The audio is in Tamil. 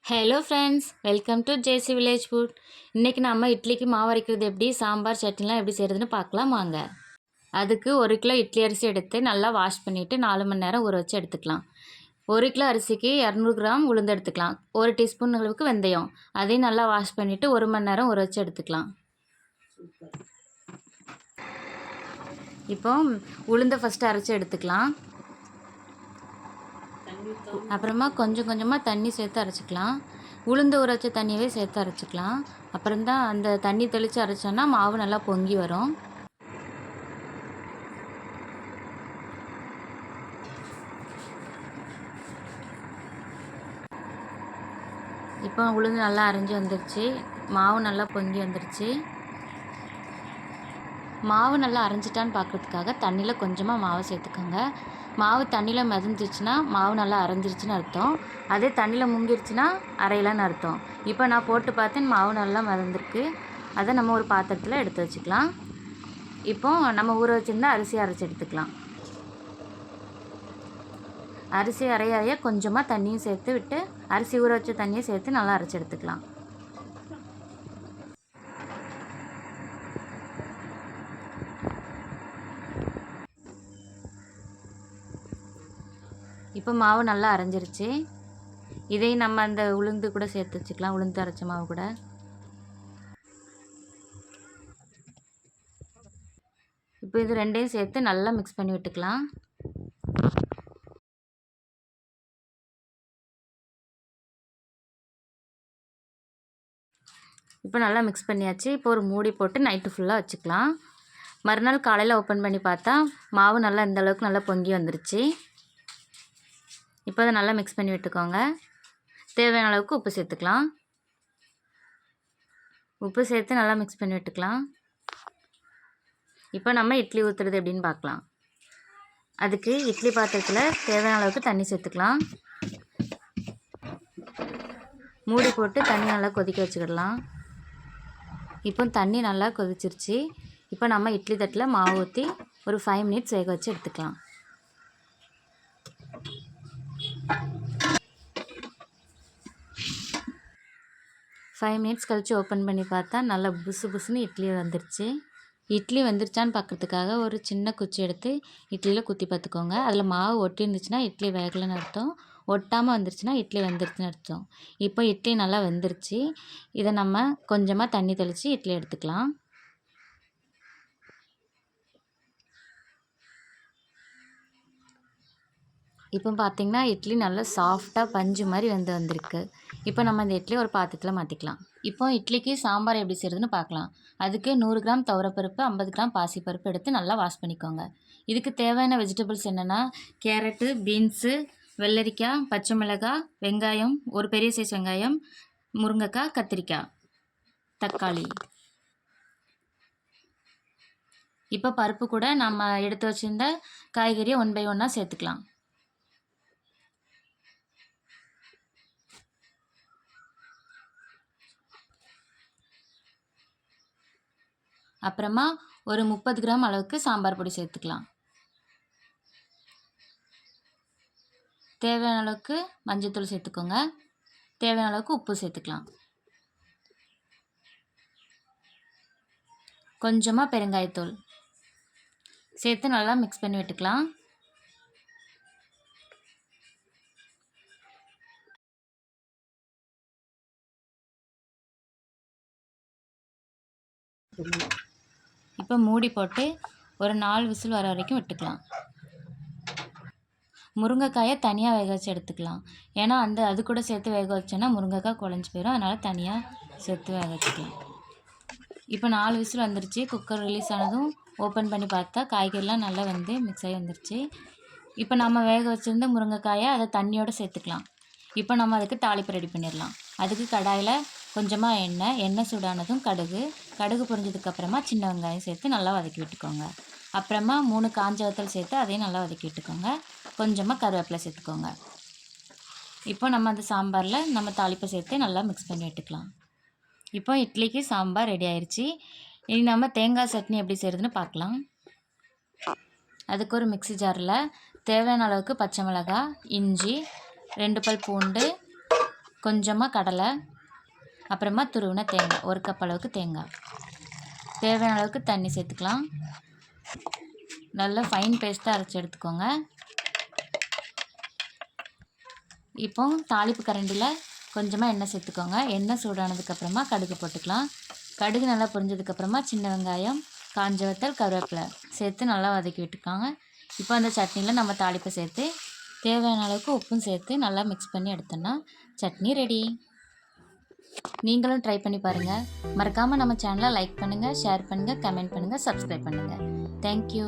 Hello friends, welcome to JC village food. இன்றைக்கி நம்ம இட்லிக்கு மாவு அரைக்கிறது எப்படி, சாம்பார் சட்னிலாம் எப்படி செய்கிறதுன்னு பார்க்கலாம் வாங்க. அதுக்கு 1 கிலோ இட்லி அரிசி எடுத்து நல்லா வாஷ் பண்ணிவிட்டு 4 மணி நேரம் ஊற வச்சு எடுத்துக்கலாம். 1 கிலோ அரிசிக்கு 200 கிராம் உளுந்து எடுத்துக்கலாம். 1 டீஸ்பூன் அளவுக்கு வெந்தயம், அதையும் நல்லா வாஷ் பண்ணிவிட்டு 1 மணி நேரம் ஊற வச்சு எடுத்துக்கலாம். இப்போ உளுந்தை ஃபஸ்ட்டு அரைச்சி எடுத்துக்கலாம். அப்புறமா கொஞ்சம் கொஞ்சமாக தண்ணி சேர்த்து அரைச்சிக்கலாம். உளுந்து ஊற வச்ச தண்ணியவே சேர்த்து அரைச்சிக்கலாம். அப்புறம்தான் அந்த தண்ணி தெளித்து அரைச்சோன்னா மாவு நல்லா பொங்கி வரும். இப்போ உளுந்து நல்லா அரைஞ்சி வந்துருச்சு, மாவு நல்லா பொங்கி வந்துருச்சு. மாவு நல்லா அரைஞ்சிட்டான்னு பார்க்குறதுக்காக தண்ணியில் கொஞ்சமாக மாவு சேர்த்துக்கோங்க. மாவு தண்ணியில் மிதந்துச்சுன்னா மாவு நல்லா அரைஞ்சிருச்சுன்னு அர்த்தம். அதே தண்ணியில் முங்கிருச்சுன்னா அரையலைன்னு அர்த்தம். இப்போ நான் போட்டு பார்த்தேன், மாவு நல்லா மிதந்துருக்கு. அதை நம்ம ஒரு பாத்திரத்தில் எடுத்து வச்சுக்கலாம். இப்போது நம்ம ஊற வச்சுருந்தா அரிசி அரைச்சி எடுத்துக்கலாம். அரிசி அரைய கொஞ்சமாக தண்ணியும் சேர்த்து விட்டு அரிசி ஊற வச்ச தண்ணியை சேர்த்து நல்லா அரைச்சி எடுத்துக்கலாம். இப்போ மாவு நல்லா அரைஞ்சிருச்சு. இதையும் நம்ம அந்த உளுந்து கூட சேர்த்து வச்சுக்கலாம், உளுந்து அரைச்ச மாவு கூட. இப்போ இது ரெண்டையும் சேர்த்து நல்லா மிக்ஸ் பண்ணி விட்டுக்கலாம். இப்போ நல்லா மிக்ஸ் பண்ணியாச்சு. இப்போ ஒரு மூடி போட்டு நைட்டு ஃபுல்லாக வச்சுக்கலாம். மறுநாள் காலையில் ஓப்பன் பண்ணி பார்த்தா மாவு நல்லா இந்த அளவுக்கு நல்லா பொங்கி வந்துருச்சு. இப்போ அதை நல்லா மிக்ஸ் பண்ணி விட்டுக்கோங்க. தேவையான அளவுக்கு உப்பு சேர்த்துக்கலாம். உப்பு சேர்த்து நல்லா மிக்ஸ் பண்ணி விட்டுக்கலாம். இப்போ நம்ம இட்லி ஊற்றுறது எப்படின்னு பார்க்கலாம். அதுக்கு இட்லி பாத்திரத்தில் தேவையான அளவுக்கு தண்ணி சேர்த்துக்கலாம். மூடி போட்டு தண்ணி நல்லா கொதிக்க வச்சுக்கிடலாம். இப்போ தண்ணி நல்லா கொதிச்சிருச்சு. இப்போ நம்ம இட்லி தட்டில் மாவு ஊற்றி ஒரு 5 மினிட்ஸ் வேக வச்சு எடுத்துக்கலாம். ஃபைவ் மினிட்ஸ் கழித்து ஓப்பன் பண்ணி பார்த்தா நல்லா புசு புசுன்னு இட்லி வந்துருச்சு. இட்லி வந்துருச்சான்னு பார்க்குறதுக்காக ஒரு சின்ன குச்சி எடுத்து இட்லியில் குத்தி பார்த்துக்கோங்க. அதில் மாவு ஒட்டி இருந்துச்சுன்னா இட்லி வேகலைன்னு அர்த்தம். ஒட்டாமல் வந்துருச்சுன்னா இட்லி வெந்துருச்சுன்னு அர்த்தம். இப்போ இட்லி நல்லா வெந்துருச்சு. இதை நம்ம கொஞ்சமாக தண்ணி தெளித்து இட்லி எடுத்துக்கலாம். இப்போ பார்த்திங்கன்னா இட்லி நல்லா சாஃப்டாக பஞ்சு மாதிரி வந்திருக்கு. இப்போ நம்ம இந்த இட்லி ஒரு பாத்திரத்தில் மாற்றிக்கலாம். இப்போ இட்லிக்கு சாம்பார் எப்படி செய்கிறதுன்னு பார்க்கலாம். அதுக்கு 100 கிராம் துவரப்பருப்பு, 50 கிராம் பாசிப்பருப்பு எடுத்து நல்லா வாஷ் பண்ணிக்கோங்க. இதுக்கு தேவையான வெஜிடபிள்ஸ் என்னென்னா கேரட்டு, பீன்ஸு, வெள்ளரிக்காய், பச்சை மிளகாய், வெங்காயம், ஒரு பெரிய சைஸ் வெங்காயம், முருங்கைக்காய், கத்திரிக்காய், தக்காளி. இப்போ பருப்பு கூட நம்ம எடுத்து வச்சுருந்த காய்கறியை 1 பை 1 சேர்த்துக்கலாம். அப்புறமா ஒரு 30 கிராம் அளவுக்கு சாம்பார் பொடி சேர்த்துக்கலாம். தேவையான அளவுக்கு மஞ்சள்தூள் சேர்த்துக்கோங்க. தேவையான அளவுக்கு உப்பு சேர்த்துக்கலாம். கொஞ்சமாக பெருங்காயத்தூள் சேர்த்து நல்லா மிக்ஸ் பண்ணி விட்டுக்கலாம். இப்போ மூடி போட்டு ஒரு 4 விசில் வர வரைக்கும் விட்டுக்கலாம். முருங்கைக்காயை தனியாக வேக வச்சு எடுத்துக்கலாம். ஏன்னா அது கூட சேர்த்து வேக வச்சோன்னா முருங்கைக்காய் குழஞ்சி போயிடும். அதனால் தனியாக சேர்த்து வேக வச்சுக்கலாம். இப்போ 4 விசில் வந்துருச்சு. குக்கர் ரிலீஸ் ஆனதும் ஓப்பன் பண்ணி பார்த்தா காய்கறிலாம் நல்லா மிக்ஸ் ஆகி வந்துருச்சு. இப்போ நம்ம வேக வச்சுருந்த முருங்கைக்காயை அதை தண்ணியோடு சேர்த்துக்கலாம். இப்போ நம்ம அதுக்கு தாளிப்பு ரெடி பண்ணிடலாம். அதுக்கு கடாயில் கொஞ்சமாக எண்ணெய் சூடானதும் கடுகு பொரிஞ்சதுக்கப்புறமா சின்ன வெங்காயம் சேர்த்து நல்லா வதக்கி விட்டுக்கோங்க. அப்புறமா 3 காஞ்ச வத்தல் சேர்த்து அதையும் நல்லா வதக்கி விட்டுக்கோங்க. கொஞ்சமாக கருவேப்பிலை சேர்த்துக்கோங்க. இப்போ நம்ம அந்த சாம்பாரில் நம்ம தாளிப்பை சேர்த்து நல்லா மிக்ஸ் பண்ணி விட்டுக்கலாம். இப்போ இட்லிக்கு சாம்பார் ரெடி ஆயிடுச்சு. இனி நம்ம தேங்காய் சட்னி எப்படி செய்கிறதுன்னு பார்க்கலாம். அதுக்கு ஒரு மிக்ஸி ஜாரில் தேவையான அளவுக்கு பச்சை மிளகாய், இஞ்சி, 2 பல் பூண்டு, கொஞ்சமாக கடலை, அப்புறமா துருவின தேங்காய், 1 கப் அளவுக்கு தேங்காய், தேவையான அளவுக்கு தண்ணி சேர்த்துக்கலாம். நல்லா ஃபைன் பேஸ்ட்டாக அரைச்சி எடுத்துக்கோங்க. இப்போ தாளிப்பு கரண்டியில் கொஞ்சமாக எண்ணெய் சேர்த்துக்கோங்க. எண்ணெய் சூடானதுக்கப்புறமா கடுகு போட்டுக்கலாம். கடுகு நல்லா பொரிஞ்சதுக்கப்புறமா சின்ன வெங்காயம், காஞ்ச வத்தல், கருவேப்பிலை சேர்த்து நல்லா வதக்கி விட்டுக்கோங்க. இப்போ அந்த சட்னியில் நம்ம தாளிப்பை சேர்த்து தேவையான அளவுக்கு உப்பும் சேர்த்து நல்லா மிக்ஸ் பண்ணி எடுத்தோன்னா சட்னி ரெடி. நீங்களும் ட்ரை பண்ணி பாருங்கள். மறக்காமல் நம்ம சேனலை லைக் பண்ணுங்கள், ஷேர் பண்ணுங்கள், கமெண்ட் பண்ணுங்கள், சப்ஸ்கிரைப் பண்ணுங்கள். தேங்க்யூ.